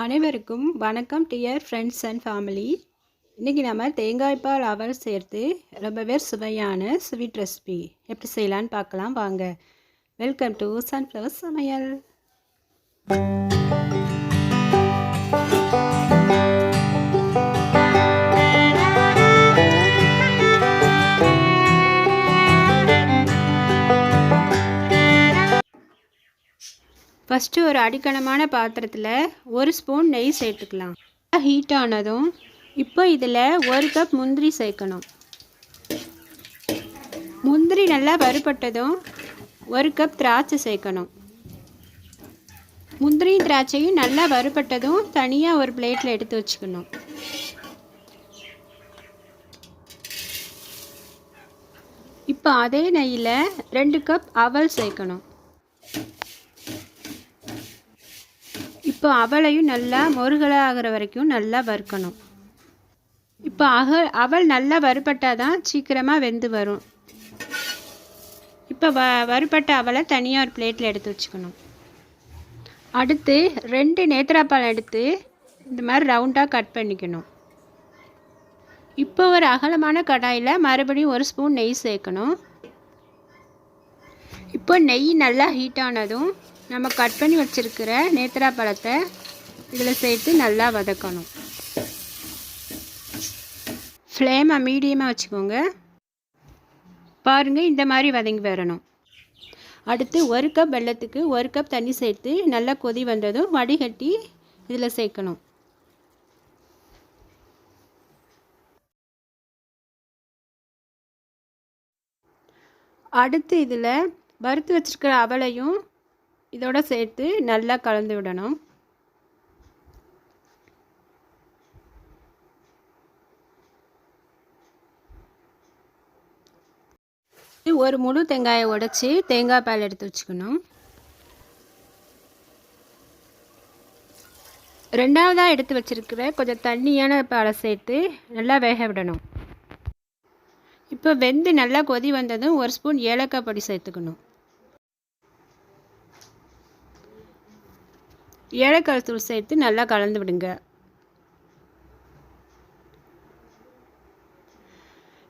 அனைவருக்கும் வணக்கம் dear friends and family. இன்றைக்கி நம்ம தேங்காய்பால் அவல் சேர்த்து ரொம்பவே சுவையான ஸ்வீட் ரெசிபி எப்படி செய்யலான்னு பார்க்கலாம் வாங்க. வெல்கம் டு சன்ஃப்ளவர் சமையல். ஃபஸ்ட்டு ஒரு அடிக்கனமான பாத்திரத்தில் 1 ஸ்பூன் நெய் சேர்த்துக்கலாம். ஹீட் ஆனதும் இப்போ இதில் 1 கப் முந்திரி சேர்க்கணும். முந்திரி நல்லா வறுபட்டதும் 1 கப் திராட்சை சேர்க்கணும். முந்திரி திராட்சையும் நல்லா வறுபட்டதும் தனியாக ஒரு பிளேட்டில் எடுத்து வச்சுக்கணும். இப்போ அதே நெய்யில் 2 கப் அவல் சேர்க்கணும். இப்போ அவலையும் நல்லா முருகலாகிற வரைக்கும் நல்லா வறுக்கணும். இப்போ அவல் நல்லா வறுபட்டால் தான் சீக்கிரமாக வெந்து வரும். இப்போ வறுபட்ட அவலை தனியாக ஒரு பிளேட்டில் எடுத்து வச்சுக்கணும். அடுத்து 2 நேந்திரப்பழம் எடுத்து இந்த மாதிரி ரவுண்டாக கட் பண்ணிக்கணும். இப்போ ஒரு அகலமான கடாயில் மறுபடியும் 1 ஸ்பூன் நெய் சேர்க்கணும். இப்போ நெய் நல்லா ஹீட் ஆனதும் நம்ம கட் பண்ணி வச்சுருக்கிற நேந்திரப்பழத்தை இதில் சேர்த்து நல்லா வதக்கணும். ஃப்ளேமை மீடியமாக வச்சுக்கோங்க. பாருங்கள், இந்த மாதிரி வதங்கி வரணும். அடுத்து 1 கப் வெல்லத்துக்கு 1 கப் தண்ணி சேர்த்து நல்லா கொதி வந்ததும் வடிகட்டி இதில் சேர்க்கணும். அடுத்து இதில் வறுத்து வச்சுருக்கிற அவலையும் இதோட சேர்த்து நல்லா கலந்து விடணும். ஒரு முழு தேங்காயை உடைச்சி தேங்காய் பால் எடுத்து வச்சுக்கணும். ரெண்டாவதாக எடுத்து வச்சுருக்கிற கொஞ்சம் தண்ணியான பாலை சேர்த்து நல்லா வேக விடணும். இப்போ வெந்து நல்லா கொதி வந்ததும் 1 ஸ்பூன் ஏலக்காய் பொடி சேர்த்துக்கணும். ஏலக்காய் தூள் சேர்த்து நல்லா கலந்து விடுங்க.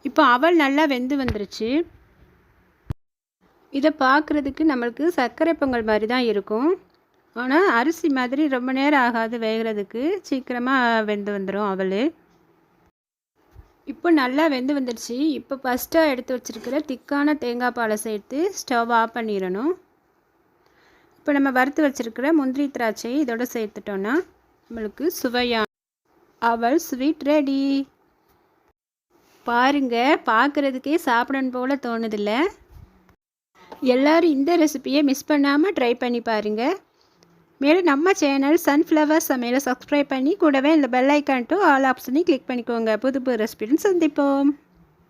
இப்போ அவல் நல்லா வெந்து வந்துருச்சு. இதை பார்க்குறதுக்கு நம்மளுக்கு சர்க்கரை பொங்கல் மாதிரி தான் இருக்கும். ஆனால் அரிசி மாதிரி ரொம்ப நேரம் ஆகாது வேகிறதுக்கு, சீக்கிரமாக வெந்து வந்துடும் அவல். இப்போ நல்லா வெந்து வந்துடுச்சு. இப்போ ஃபஸ்ட்டாக எடுத்து வச்சுருக்கிற திக்கான தேங்காய் பாலை சேர்த்து ஸ்டவ் ஆஃப் பண்ணிடணும். இப்போ நம்ம வறுத்து வச்சுருக்கிற முந்திரி திராட்சையை இதோட சேர்த்துட்டோன்னா நம்மளுக்கு சுவையான அவல் ஸ்வீட் ரெடி. பாருங்கள், பார்க்குறதுக்கே சாப்பிடணும் போல் தோணுதில்ல. எல்லோரும் இந்த ரெசிபியை மிஸ் பண்ணாமல் ட்ரை பண்ணி பாருங்கள். மேலும் நம்ம சேனல் சன்ஃப்ளவர் சமையலை சப்ஸ்கிரைப் பண்ணி கூடவே இந்த பெல் ஐக்கான் டு ஆல் ஆப்ஷனையும் கிளிக் பண்ணிக்கோங்க. புது புது ரெசிபின்னு சந்திப்போம்.